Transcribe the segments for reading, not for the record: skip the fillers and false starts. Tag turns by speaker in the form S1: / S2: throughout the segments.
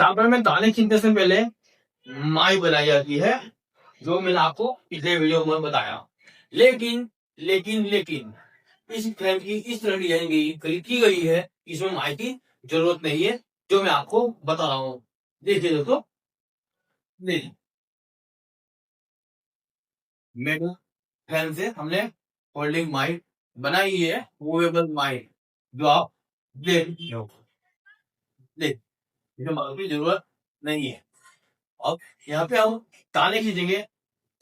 S1: चावल में दाने खींचने से पहले माई बनाई जाती है, जो मैंने आपको पिछले वीडियो में बताया। लेकिन लेकिन लेकिन इस फ्रेम की इस तरह डिजाइन की गई है, इसमें माई की जरूरत नहीं है, जो मैं आपको बता रहा हूँ। देखिए दोस्तों, देखिए मेगा फ्रेम से हमने होल्डिंग माई बनाई है, मूवेबल माई, जो आप देख सकते हो। देख, इसे माउस की जरूरत नहीं है। अब यहाँ पे हम ताने खींचेंगे।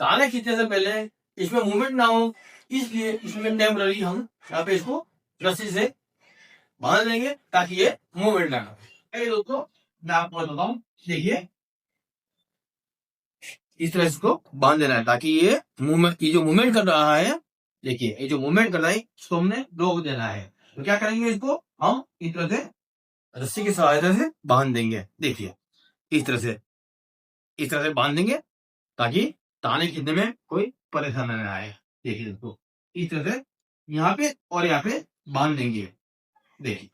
S1: ताने खींचने से पहले इसमें मूवमेंट ना हो, इसलिए इसमें टेम्पररी हम यहाँ पे इसको रस्सी से बांध देंगे, ताकि ये मूवमेंट ना करे। दोस्तों मैं आपको बताता हूँ, देखिए इस तरह इसको बांध देना है, ताकि ये मूवमेंट, ये जो मूवमेंट कर रहा है, देखिए ये जो मूवमेंट कर रहा है इसको हमने रोक देना है। तो क्या करेंगे, इसको हम इस तरह से रस्सी की सहायता से बांध देंगे। देखिए इस तरह से, इस तरह से बांध देंगे, ताकि ताने खींचने में कोई परेशानी न आए। देखिए दोस्तों, इस तरह से यहाँ पे और यहाँ पे बांध देंगे। देखिए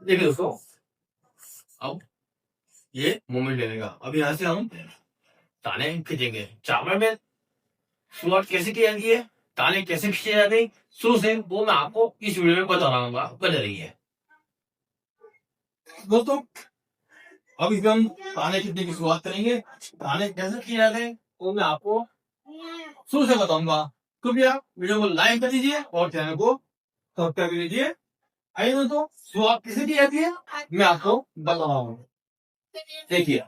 S1: देखिए दोस्तों, अब ये मूवमेंट ले लेगा। अब यहाँ से हम ताने खींचेंगे। चावल में शुरुआत कैसे की जाती है, ताने कैसे खींचे जाते हैं शुरू से, वो मैं आपको इस वीडियो में बता रहा हूँ। बन रही है दोस्तों। अब इसमें हम ताने खींचने की शुरुआत करेंगे। ताने कैसे किए जाते हैं वो मैं आपको शुरू से बताऊंगा। कृपया वीडियो को लाइक कर दीजिए और चैनल को सब्सक्राइब कर दीजिए। आइए दोस्तों, शुरुआत कैसे की जाती है मैं आपको बता रहा हूँ। देखिए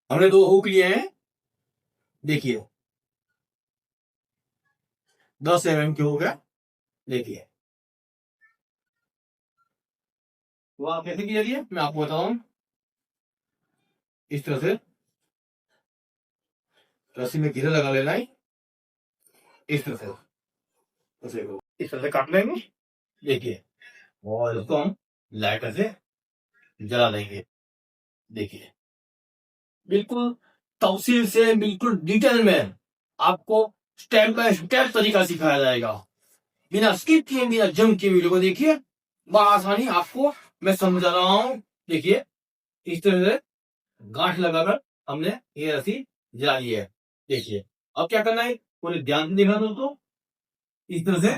S1: हमने 2 हुक लिए हैं। देखिए 10 mm के हो गया। देखिए तो आप कैसे की जाती है मैं आपको बताऊं। इस तरह से रस्सी में घेरा लगा लेना है, इस तरह से इस तरह से काट लेंगे। देखिए और इसको हम लाइटर से जला देंगे। देखिए बिल्कुल तफसील से, बिल्कुल डिटेल में आपको स्टेप बाय स्टेप तरीका सिखाया जाएगा। बिना स्किप किए, बिना जंप किए वीडियो को देखिए, बड़ा आसानी आपको मैं समझा रहा हूं। देखिए इस तरह से गांठ लगाकर हमने ये रस्सी जला ली है। देखिए अब क्या करना है, पूरे ध्यान से देखना दोस्तों। इस तरह से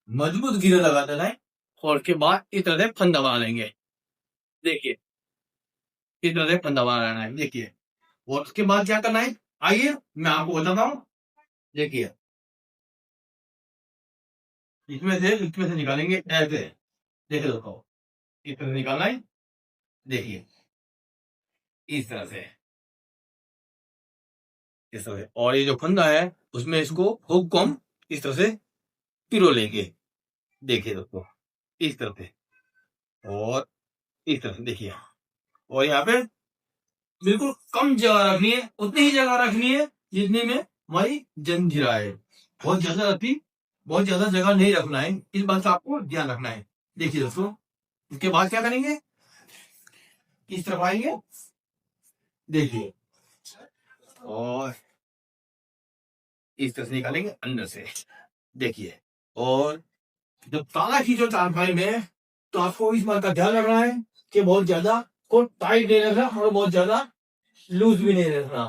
S1: मजबूत गिरा लगा देना है, और उसके बाद इस तरह से फंदा बना लेंगे। देखिए इस तरह से फंदा बना लेना है। देखिए और उसके बाद क्या करना है, आइए मैं आपको बताता हूँ। देखिए इसमें से निकालेंगे ऐसे। देखिए दोस्तों, इस तरह से निकालना है। देखिए इस तरह से, इस तरह से, और ये जो फंदा है उसमें इसको हुक को हम इस तरह से पिरो लेंगे। देखिए दोस्तों इस तरह से और इस तरह से। देखिए और यहाँ पे बिल्कुल कम जगह रखनी है, उतनी ही जगह रखनी है जितनी में हमारी जंजीरा है। बहुत ज्यादा रखी, बहुत ज्यादा जगह नहीं रखना है, इस बात का आपको ध्यान रखना है। देखिए दोस्तों, इसके बाद क्या करेंगे, इस तरफ आएंगे। देखिए और इस तरह से निकालेंगे अंदर से। देखिए और जब ताला खींचो चारपाई में, तो आपको इस बात का ध्यान रखना है कि बहुत ज्यादा को टाइट नहीं रखना और बहुत ज्यादा लूज भी नहीं रखना।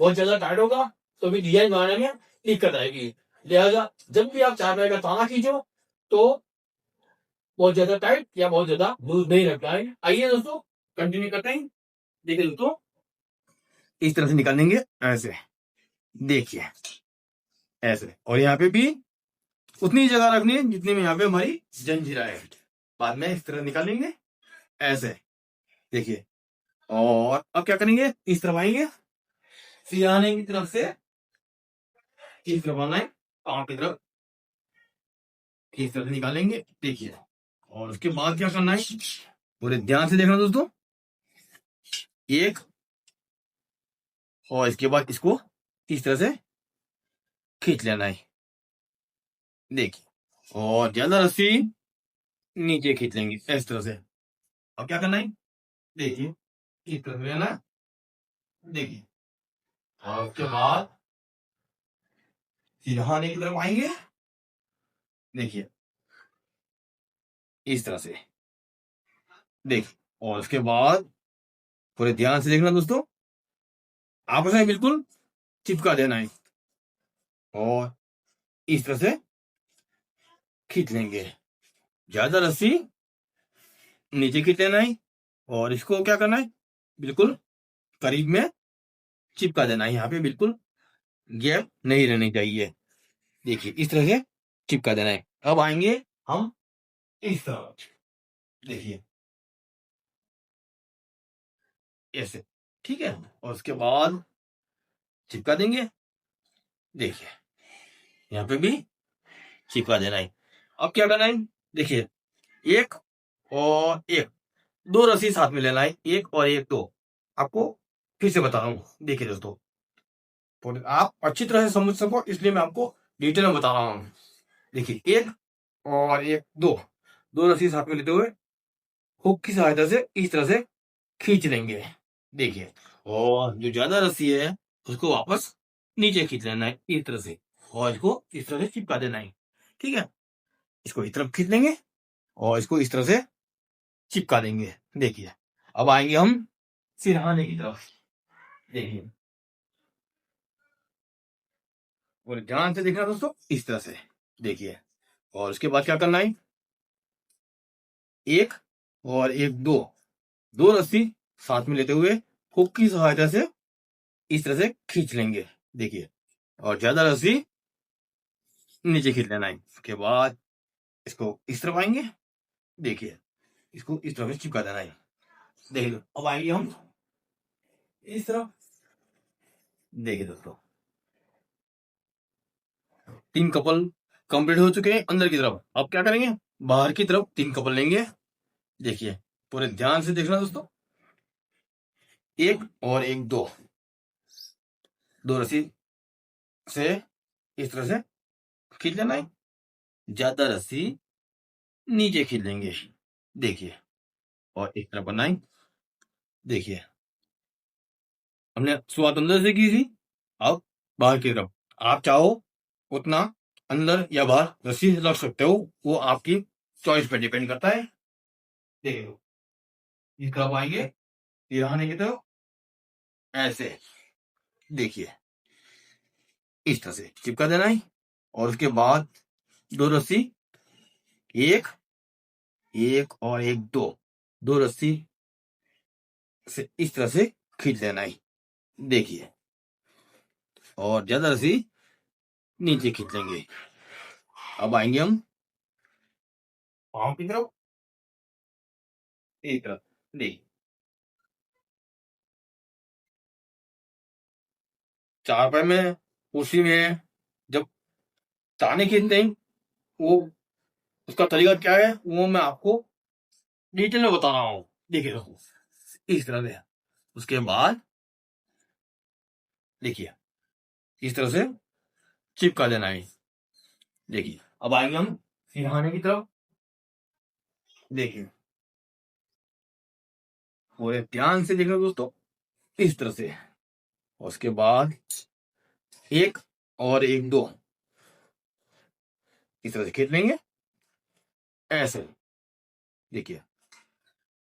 S1: बहुत ज्यादा टाइट होगा तो भी डिजाइन बनाने में दिक्कत आएगी। लिहाजा जब भी आप चारपाई का ताला खींचो, तो बहुत ज्यादा टाइट या बहुत ज्यादा लूज नहीं रखना है। आइए दोस्तों कंटिन्यू करते हैं। देखिए दोस्तों, इस तरह से निकालेंगे ऐसे। देखिए ऐसे, और यहाँ पे भी उतनी जगह रखनी है जितने में यहाँ पे हमारी जंजीरा है। बाद में इस तरह निकालेंगे ऐसे। देखिए और अब क्या करेंगे, इस तरफ आएंगे, सिराने की तरफ से इस तरफ आना है, पांव की तरफ इस तरफ निकालेंगे। देखिए और उसके बाद क्या करना है, पूरे ध्यान से देखना दोस्तों। एक, और इसके बाद इसको इस तरह से खींच लेना है। देखिए और ज्यादा रस्सी नीचे खींच लेंगे इस तरह से। अब क्या करना है, देखिए इस तरह से लेना। देखिए और उसके बाद सिरहाने की तरफ आएंगे, देखिए इस तरह से, देखिए। और उसके बाद पूरे ध्यान से देखना दोस्तों, आपस में बिल्कुल चिपका देना है और इस तरह से खींच लेंगे। ज्यादा रस्सी नीचे खींच लेना है और इसको क्या करना है, बिल्कुल करीब में चिपका देना है। यहाँ पे बिल्कुल गैप नहीं रहनी चाहिए, देखिए इस तरह से चिपका देना है। अब आएंगे हम इस तरह, देखिए ऐसे, ठीक है। और उसके बाद चिपका देंगे, देखिए यहाँ पे भी चिपका देना है। अब क्या करना है, देखिए एक और एक, दो रस्सी साथ में लेना है, एक और एक, दो। आपको फिर से बता रहा हूँ, देखिए दोस्तों, तो आप अच्छी तरह से समझ सको इसलिए मैं आपको डिटेल में बता रहा हूँ। देखिए एक और एक, दो, दो रस्सी साथ में लेते हुए हुक की सहायता से इस तरह से खींच लेंगे, देखिए। और जो ज्यादा रस्सी है उसको वापस नीचे खींच लेना है इस तरह से, और इसको इस तरह से चिपका देना है, ठीक है। इसको इस तरफ खींच लेंगे और इसको इस तरह से चिपका देंगे, देखिए। अब आएंगे हम सिरहाने की तरफ, देखिए और ध्यान से देखना दोस्तों, इस तरह से, देखिए। और उसके बाद क्या करना है, एक और एक, दो, दो रस्सी साथ में लेते हुए हुक की सहायता से इस तरह से खींच लेंगे, देखिए। और ज्यादा रस्सी नीचे खींच लेना है। उसके बाद इसको इस तरफ आएंगे, देखिए इसको इस तरफ से चिपका देना है, देखिए। अब आएंगे हम इस तरफ, देखिए दोस्तों, तीन कपल कंप्लीट हो चुके हैं अंदर की तरफ। अब क्या करेंगे, बाहर की तरफ तीन कपल लेंगे, देखिए पूरे ध्यान से देखना दोस्तों, एक और एक, दो, दो रस्सी से इस तरह से खींच लेना है, ज्यादा रस्सी नीचे खींच लेंगे, देखिए। और इस तरह बनाए, देखिए हमने शुरुआत अंदर से की थी, अब बाहर की तरफ। आप चाहो उतना अंदर या बाहर रस्सी रख सकते हो, वो आपकी चॉइस पे डिपेंड करता है, देखिए। इस तरफ आएंगे, तिरहाने की तरफ ऐसे, देखिए इस तरह से चिपका देना है। और उसके बाद दो रस्सी, एक, एक और एक, दो, दो रस्सी से इस तरह से खींच लेना है, देखिए। और ज्यादा रस्सी नीचे खींच लेंगे। अब आएंगे हम पाँव की तरफ, एक तरफ, देखिए चार पाए में, कुर्सी में जब ताने खींचते हैं, वो उसका तरीका क्या है वो मैं आपको डिटेल में बता रहा हूँ, देखिए दोस्तों इस तरह से। उसके बाद देखिए इस तरह से चिपका देना है, देखिए। अब आएंगे हम सिरहाने की तरफ, देखिए पूरे ध्यान से देखना दोस्तों, इस तरह से। उसके बाद एक और एक, दो, इस तरह से खींच लेंगे ऐसे, देखिए।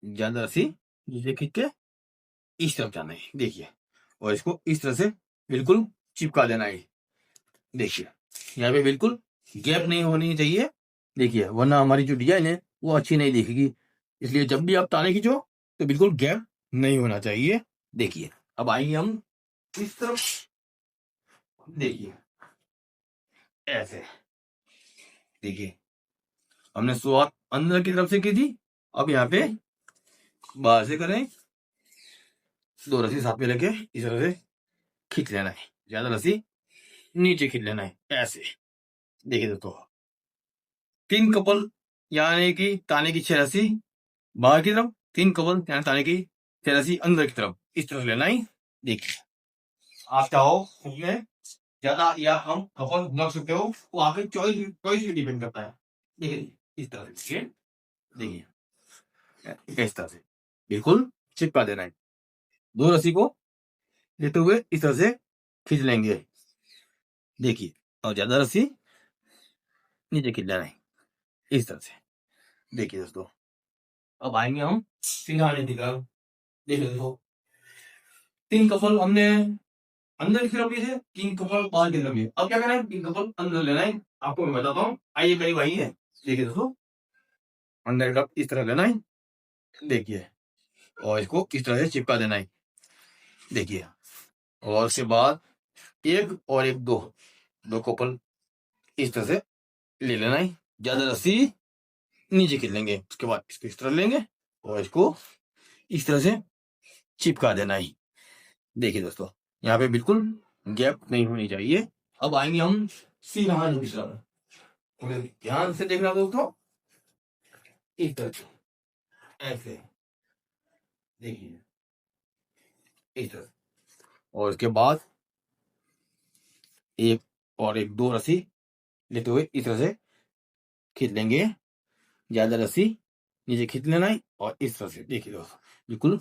S1: ज्यादा रस्सी नीचे खींच के इस तरफ जाना है, देखिए। और इसको इस तरह से बिल्कुल चिपका देना है, देखिए। यहाँ पे बिल्कुल गैप नहीं होनी चाहिए, देखिए, वरना हमारी जो डिजाइन है वो अच्छी नहीं दिखेगी। इसलिए जब भी आप ताने खींचो तो बिल्कुल गैप नहीं होना चाहिए, देखिए। अब आएंगे हम इस तरफ, देखिए ऐसे, देखिए हमने शुरुआत अंदर की तरफ से की थी, अब यहाँ पे बाहर से करें, दो रस्सी साथ में लेके इस तरह से खींच लेना है, ज्यादा रस्सी नीचे खींच लेना है ऐसे, देखिए दोस्तों। तीन कपल यानी कि ताने की 6 रस्सी बाहर की तरफ, तीन कपल यानी ताने की 6 रस्सी अंदर की तरफ, इस तरफ लेना है, देखिए। आप चाहो उसमें ज्यादा या कम कपल लग सकते हो, वो आपके चॉइस चॉइस पे डिपेंड करता है, देखिए इस तरह से, देखिए इस तरह से बिल्कुल चिपका देना है। दो रस्सी को लेते हुए इस तरह से खींच लेंगे, देखिए। और ज्यादा रस्सी नीचे खींच लेना है इस तरह से। देखिए दोस्तों, अब आएंगे हम सिंघाड़े की तरफ। देखिए दोस्तों, 3 कपल हमने अंदर की तरफ लिए थे, 3 कपल बाहर की तरफ लिए। अब क्या करना है, 3 कपल अंदर लेना है। आपको मैं बताता हूँ, आइए करीब वही है। देखिए दोस्तों, अंदर का इस तरह लेना है, देखिए, और इसको इस तरह से चिपका देना है, देखिए। और उसके बाद एक और एक दो दो कपल इस तरह से ले लेना है। ज्यादा रस्सी नीचे खींच लेंगे, उसके बाद इसको इस तरह लेंगे और इसको इस तरह से चिपका देना है। देखिए दोस्तों, यहाँ पे बिल्कुल गैप नहीं होनी चाहिए। अब आएंगे हम सिरहाने की तरफ। ध्यान से देखना दोस्तों, इस तरह से, ऐसे, देखिए, इस तरह। और इसके बाद एक और एक दो रस्सी लेते हुए इस तरह से खींच लेंगे। ज्यादा रस्सी नीचे खींच लेना है और इस तरह से, देखिए दोस्तों, बिल्कुल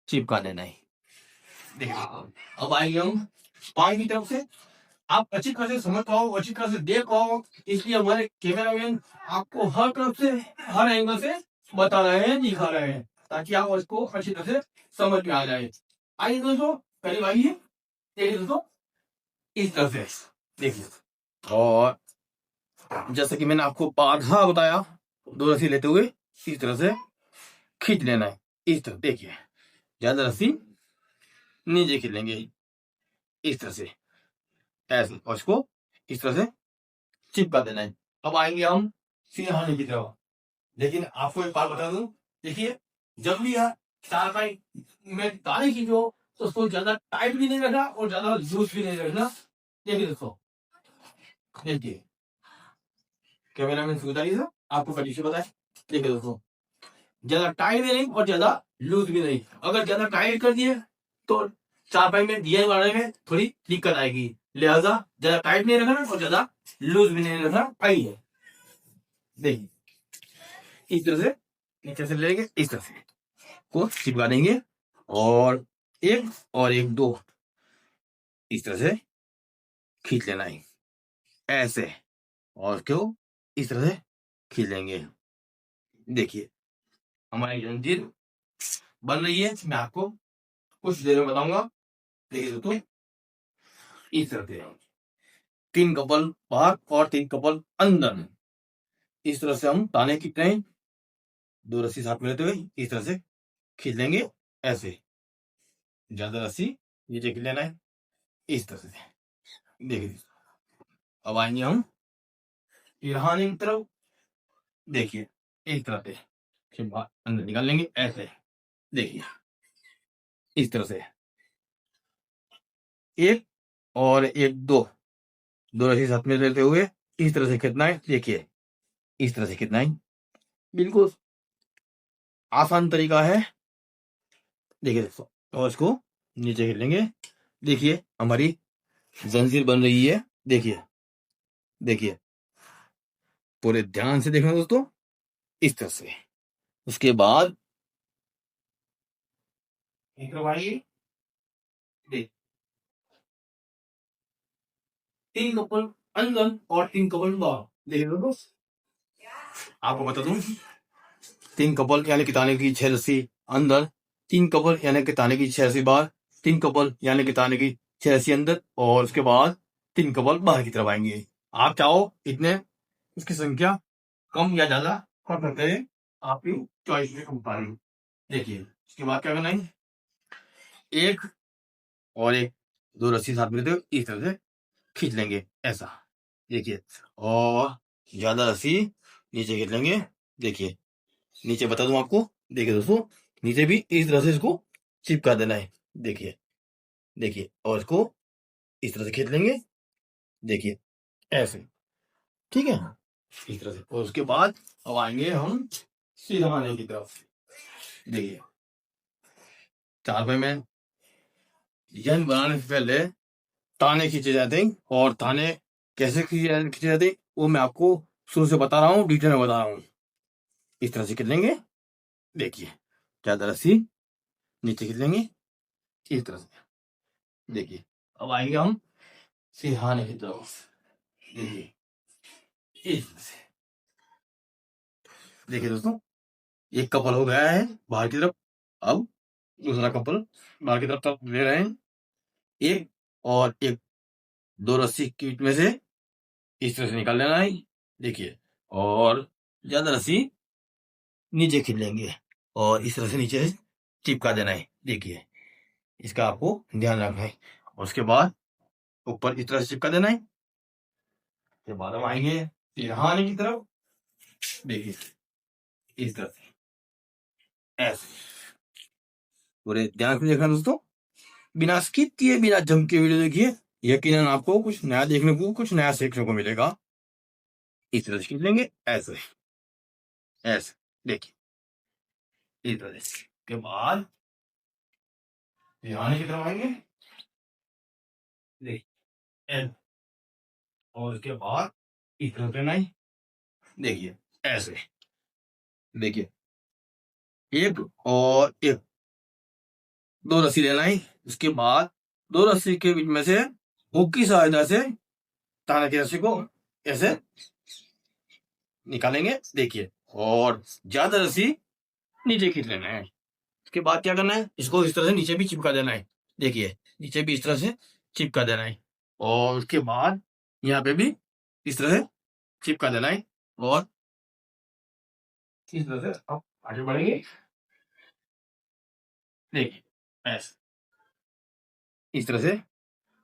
S1: चिपका देना है। देखिए, अब आएंगे हम पानी की तरफ से। आप अच्छी तरह से समझ पाओ, अच्छी तरह से देख पाओ, इसलिए हमारे कैमरामैन आपको हर तरफ से, हर एंगल से बता रहे हैं, दिखा रहे हैं, ताकि आप उसको अच्छी तरह से समझ में आ जाए। आइए दोस्तों, पहले आइए, देखिए दोस्तों, इस तरह से देखिए। और जैसे कि मैंने आपको आधा बताया, 2 रस्सी लेते हुए इस तरह से खींच लेना है, इस तरह, देखिए। ज्यादा रस्सी नीचे खींच लेंगे इस तरह से, ऐसे, और इसको इस तरह से चिपका देना है। अब आएंगे हम सिरहाने की तरफ। लेकिन आपको एक बात बता दूं, देखिए, जब भी यह चारपाई में तारे खींचो तो उसको ज्यादा टाइट भी नहीं रखना और ज्यादा लूज भी नहीं रखना। देखिए दोस्तों, देखिए, कैमरा मैन सुधारिए सर, आपको पहले से बताए। देखिए दोस्तों, ज्यादा टाइट भी नहीं और ज्यादा लूज भी नहीं। अगर ज्यादा टाइट कर दिए तो चारपाई में डिजाइन बनाने में थोड़ी दिक्कत आएगी, लिहाजा ज्यादा टाइट नहीं रखना और ज्यादा लूज भी नहीं रखना। आइए, देखिए, इस तरह से नीचे से लेंगे, इस तरह से को चिपका देंगे और एक दो इस तरह से खींच लेना है, ऐसे, और क्यों इस तरह से खींच लेंगे। देखिए, हमारी जंजीर बन रही है, मैं आपको कुछ देर में बताऊंगा। देखिए दोस्तों, इस तरह से 3 कपल बाहर और 3 कपल अंदर, इस तरह से हम ताने की तरह 2 रस्सी साथ में लेते हुए इस तरह से खींच लेंगे, ऐसे। ज्यादा रस्सी नीचे खींच लेना है इस तरह से। देखिए, अब आएंगे हम सिरहाने की तरफ। देखिए, इस तरह से फिर बाहर अंदर निकाल लेंगे, ऐसे, देखिए, इस तरह से एक और एक दो दो रस्सी साथ में लेते हुए इस तरह से खींचना है। देखिए, इस तरह से खींचना है, बिल्कुल आसान तरीका है। देखिए दोस्तों, और इसको नीचे खींच लेंगे। देखिए, हमारी जंजीर बन रही है। देखिए, देखिए, पूरे ध्यान से देखना दोस्तों, इस तरह से। उसके बाद देख, 3 कपल अंदर और 3 कपल बाहर। देखिए दोस्तों, आपको बता दूं, 3 कपल यानी कि ताने की 6 रस्सी अंदर, 3 कपल यानी कि ताने की 6 रस्सी बाहर, 3 कपल यानी कि ताने की 6 रस्सी अंदर, और उसके बाद 3 कपल बाहर की तरफ आएंगे। आप चाहो इतने उसकी संख्या कम या ज्यादा कर सकते हैं, आपकी चॉइस में कंपारी। देखिए, उसके बाद क्या करना है, एक और एक दो रस्सी साथ में लेते हुए इस तरह से खींच लेंगे, ऐसा। देखिए, और ज्यादा रस्सी नीचे खींच लेंगे। देखिए, नीचे बता दूं आपको, देखिए दोस्तों, नीचे भी इस तरह से इसको चिपका देना है। देखिए, देखिए, और इसको इस तरह से खींच लेंगे, देखिए, ऐसे, ठीक है, इस तरह से। और उसके बाद अब आएंगे हम सिरहाने की तरफ। देखिए, चारपाई में डिजाइन बनाने से पहले ताने खींचे जाते हैं, और ताने कैसे खींचे जाते हैं वो मैं आपको शुरू से बता रहा हूँ, डिटेल में बता रहा हूँ। इस तरह से खींच लेंगे, देखिए, ज्यादा रस्सी नीचे खींच लेंगे इस तरह से। देखिए, अब आएंगे हम सिरहाने की तरफ। देखिए इस तरह से। देखिए दोस्तों, एक कपल हो गया है बाहर की तरफ। अब दूसरा कपल बाहर की तरफ ले रहे हैं। एक और एक, दो रस्सी के बीच में से इस तरह से निकाल लेना है। देखिए, और ज्यादा रस्सी नीचे खींच लेंगे और इस तरह से नीचे चिपका देना है। देखिए, इसका आपको ध्यान रखना है। और उसके बाद ऊपर इस तरह से चिपका देना है। फिर बाद हम आएंगे सिरहाने की तरफ। देखिए, इस तरह से ऐसे पूरे ध्यान से देखना दोस्तों, बिना स्किप किए, बिना जंप के वीडियो देखिए। यकीनन आपको कुछ नया देखने को, कुछ नया सीखने को मिलेगा। इस तरह से खींच लेंगे, ऐसे ऐसे। देखिए, इस तरह से के बाद सिरहाने की तरफ आएंगे। देखिए, और उसके बाद इस तरह से नहीं। देखिए, ऐसे। देखिए, एक और एक, दो रस्सी लेना है। उसके बाद दो रस्सी के बीच में से हुक की सहायता से ताने की रस्सी को ऐसे निकालेंगे। देखिए, और ज्यादा रस्सी नीचे खींच लेना है। उसके बाद क्या करना है, इसको इस तरह से नीचे भी चिपका देना है। देखिए, नीचे भी इस तरह से चिपका देना है। और उसके बाद यहाँ पे भी इस तरह से चिपका देना है। और इस तरह से अब आगे बढ़ेंगे। देखिए, ऐसे इस तरह से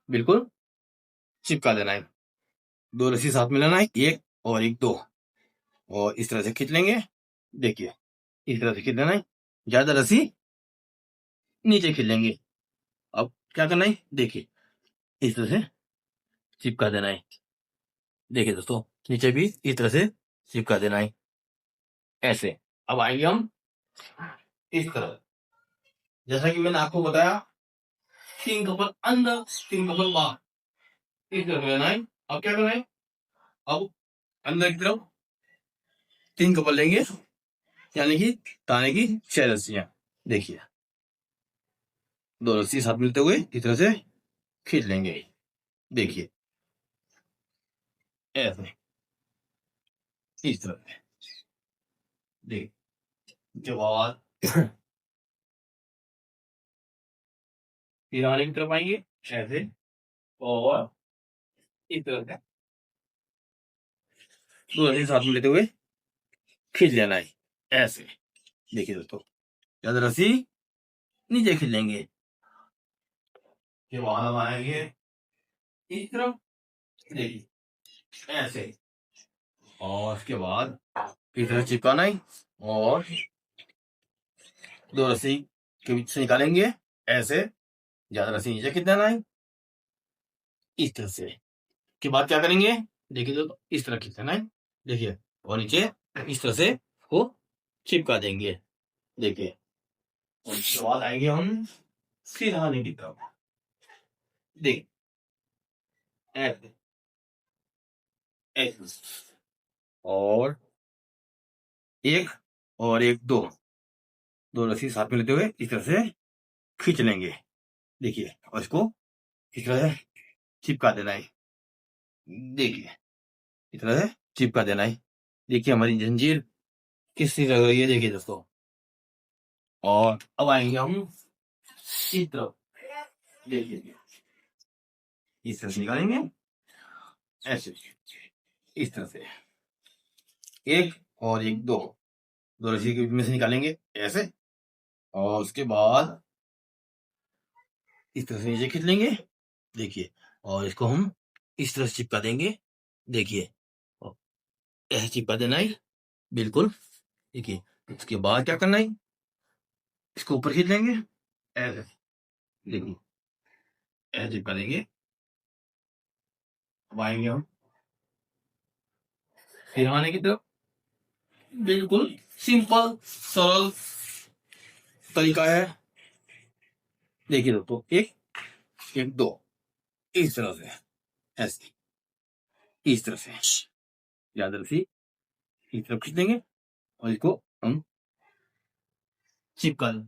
S1: बिल्कुल चिपका देना है। दो रस्सी साथ में लेना है, एक और एक, दो, और इस तरह से खींच लेंगे। देखिए, इस तरह से खींच लेना है। ज्यादा रस्सी नीचे खींच लेंगे। अब क्या करना है, देखिए, इस तरह से चिपका देना है। देखिए दोस्तों, नीचे भी इस तरह से चिपका देना है, ऐसे। अब आएंगे हम इस तरह। जैसा कि मैंने आपको बताया, तीन कपल अंदर, तीन कपल बाहर, इस तरह से लेना है। अब क्या करना है, अब अंदर की तरफ तीन कपल लेंगे, यानी कि ताने की 6 रस्सियां। देखिए, दो रस्सी साथ मिलते हुए इस तरह से खींच लेंगे। देखिए, ऐसे, इस तरह से। देखिए, के बाद फिर आने की तरफ आएंगे, ऐसे, और इस तरह से दो रस्सी साथ में लेते हुए खींच लेना है, ऐसे। देखिए दोस्तों, ज्यादा रस्सी नीचे खींच लेंगे। के बाद हम आएंगे इस तरफ। देखिए, ऐसे, और उसके बाद इस तरह चिपकाना है। और दो रस्सी के बीच से निकालेंगे, ऐसे। ज्यादा रस्सी नीचे खींच देना है, इस तरह से। के बाद क्या करेंगे, देखिए तो इस तरह खींच देना है। देखिए, और नीचे इस तरह से को चिपका देंगे। देखिए, और उसके बाद आएंगे हम सिरहाने की तरफ। देख, ऐसे ऐसे, और एक और एक, दो, दो रस्सी साथ में लेते हुए इस तरह से खींच लेंगे। देखिए, और इसको इस तरह से चिपका देना है। देखिए, इस तरह से चिपका देना है। देखिए, हमारी जंजीर किससे लग रही है, देखिए दोस्तों। और अब आएंगे हम इस तरफ। देखिए, इस तरह से निकालेंगे, ऐसे, इस तरह से। एक और एक, दो, दो रस्सी के बीच में से निकालेंगे, ऐसे। और उसके बाद इस तरह से नीचे खींच लेंगे। देखिए, और इसको हम इस तरह से चिपका देंगे। देखिए, और ऐसे चिपका देना है, बिल्कुल। देखिए, उसके बाद क्या करना है, इसको ऊपर खींच लेंगे, ऐसे। देखिए, ऐसे चिपका देंगे। अब आएंगे हम सिरहाने की तरफ। बिल्कुल सिंपल सरल तरीका है। देखिए दोस्तों, एक एक, दो, इस तरह से, ऐसे, इस तरह से। ज्यादा रस्सी इस तरफ खींच देंगे और इसको हम चिपका देंगे।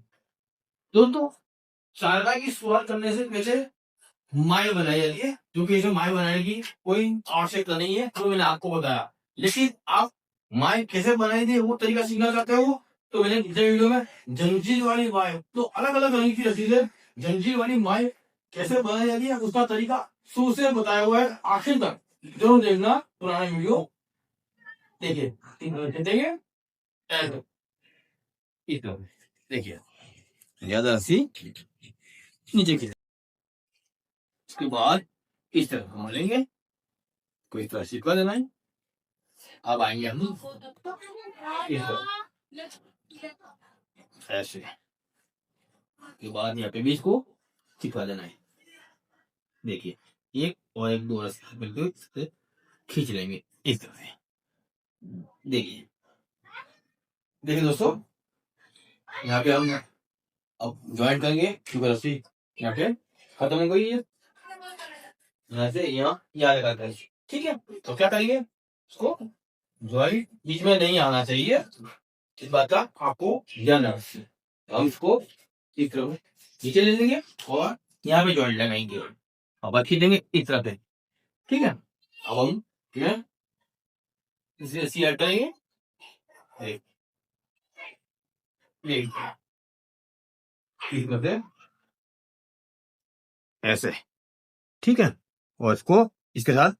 S1: दोस्तों, शारदा की शुरुआत करने से पहले माइल बनाई जाती है, क्योंकि इसमें माइल बनाने की कोई आवश्यकता नहीं है, तो मैंने आपको बताया। लेकिन आप माइल कैसे बनाई थी वो तरीका सीखना चाहते हो, तो मैंने पिछले वीडियो में जंजीर वाली माइल, तो अलग अलग रंग की रसीद है, जंजीर वाली माइल कैसे बनाई जाती है उसका तरीका शुरू से बताया हुआ है, आखिर तक जरूर देखना पुराना वीडियो। देखिए 3 मिनट देंगे, ऐसे इस तरह से। देखिए ज्यादा रस्सी नीचे की, उसके बाद इस तरह घुमा लेंगे, कोई इस तरह सिकवा देना है। अब आएंगे हम इस तरह, ऐसे के बाद यहाँ पे भी इसको सिकवा देना है। देखिए एक और एक दो रस्सी बिल्कुल इससे खींच लेंगे इस तरह से। देखिए देखिए दोस्तों, यहाँ पे हम अब ज्वाइन करेंगे, क्योंकि रस्सी यहाँ पे खत्म हो गई है, यहाँ से यहाँ लगा कर, ठीक है। तो क्या करेंगे, उसको ज्वाइन बीच में नहीं आना चाहिए, इस बात का आपको ध्यान रखना। हम इसको इस तरह नीचे ले लेंगे और यहाँ पे ज्वाइन लगाएंगे, अब खींचेंगे इस तरह से, ठीक है। अब हम इसे रस्सी ऐड करेंगे, ऐसे, ठीक है। और इसको इसके साथ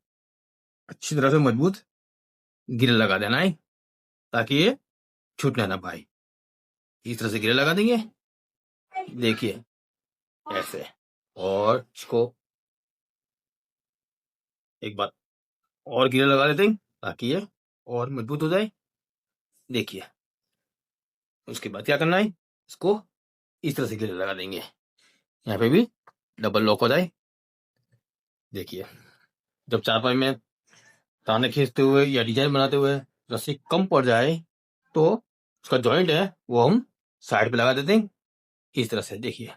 S1: अच्छी तरह से मजबूत गिरे लगा देना है, ताकि ये छूटने ना पाए। इस तरह से गिरे लगा देंगे, देखिए ऐसे। और इसको एक बार और गिरे लगा देते हैं, ताकि ये और मजबूत हो जाए। देखिए उसके बाद क्या करना है, इसको इस तरह से गिरे लगा देंगे, यहाँ पे भी डबल लॉक हो जाए। देखिए जब चारपाई में ताने खींचते हुए या डिजाइन बनाते हुए रस्सी कम पड़ जाए, तो उसका जॉइंट है वो हम साइड पे लगा देते हैं इस तरह से। देखिए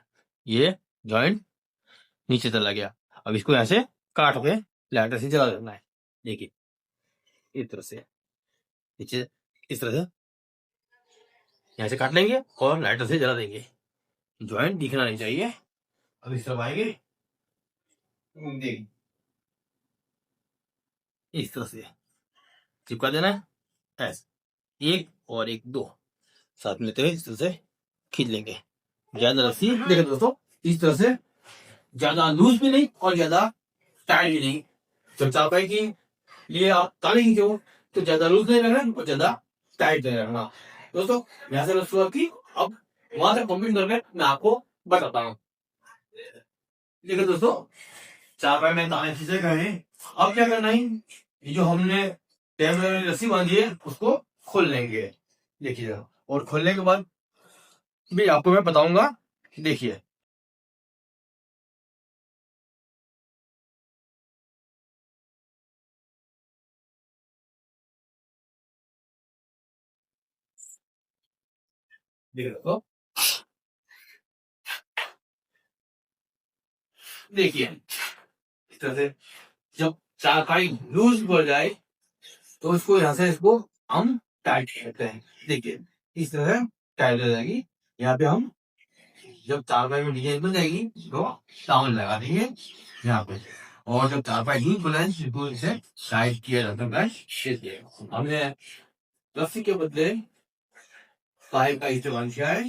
S1: ये जॉइंट नीचे चला गया, अब इसको यहाँ से काट के लाइटर से जला देना है। देखिए इस तरह से नीचे, इस तरह से यहाँ से काट लेंगे और लाइटर से जला देंगे, जॉइंट दिखना नहीं चाहिए। अब इस तरफ आएंगे, देखिए इस तरह से चिपका देना है, ऐसे एक और एक दो साथ मिलते हुए इस तरह से खींच लेंगे। ज्यादा रस्सी देखिए दोस्तों, इस तरह से ज्यादा लूज भी नहीं और ज्यादा टाइट भी नहीं। जब चापाई की लिए आप ताली खींचो तो ज्यादा लूज नहीं रखना और ज्यादा टाइट नहीं रखना। दोस्तों यहाँ से शुरुआत की, अब वहां से कंप्लीट करके मैं आपको बताता हूँ। देखिए दोस्तों, चापाई में ताले खींचे गए, अब क्या करना है, ये जो हमने टेबल रस्सी बांधी है उसको खोल लेंगे। देखिए और खोलने के बाद भी आपको मैं बताऊंगा। देखिए देखो, देखिए इस तरह से जब चारपाई लूज पड़ जाए तो इसको यहाँ से इसको हम टाइट करते हैं। देखिए इस तरह से टाइट हो जाएगी। यहाँ पे हम जब चारपाई में डिजाइन बन जाएगी तो टाउन लगा देंगे यहाँ पे, और जब चारपाई लूज बन जाए इसको इसे टाइट किया जाता है। हमने रस्सी के बदले पाइप का इस्तेमाल किया है।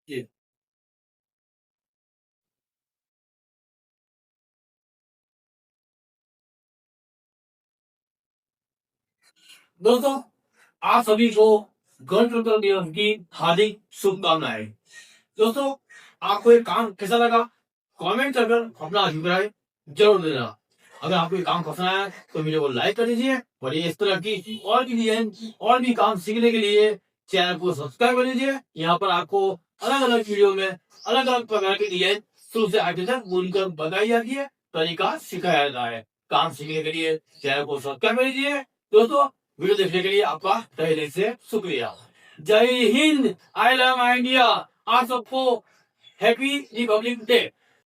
S1: ये दोस्तों, आप सभी को गणतंत्र दिवस की हार्दिक शुभकामनाएं। दोस्तों आपको ये काम कैसा लगा, कमेंट कर अपना अभिप्राय जरूर देना। अगर आपको ये काम पसंद आया तो वीडियो को लाइक कर दीजिए, और ये इस तरह की और भी डिजाइन और भी काम सीखने के लिए चैनल को सब्सक्राइब कर लीजिए। यहाँ पर आपको अलग अलग वीडियो में अलग अलग प्रकार की डिजाइन शुरू से आगे तक बुनकर बताई जाती है, तरीका सिखाया जाता है। काम सीखने के लिए चैनल को सब्सक्राइब कर लीजिए। दोस्तों वीडियो देखने के लिए आपका तहे दिल से शुक्रिया। जय हिंद, आई लव इंडिया। आप सबको हैप्पी रिपब्लिक डे।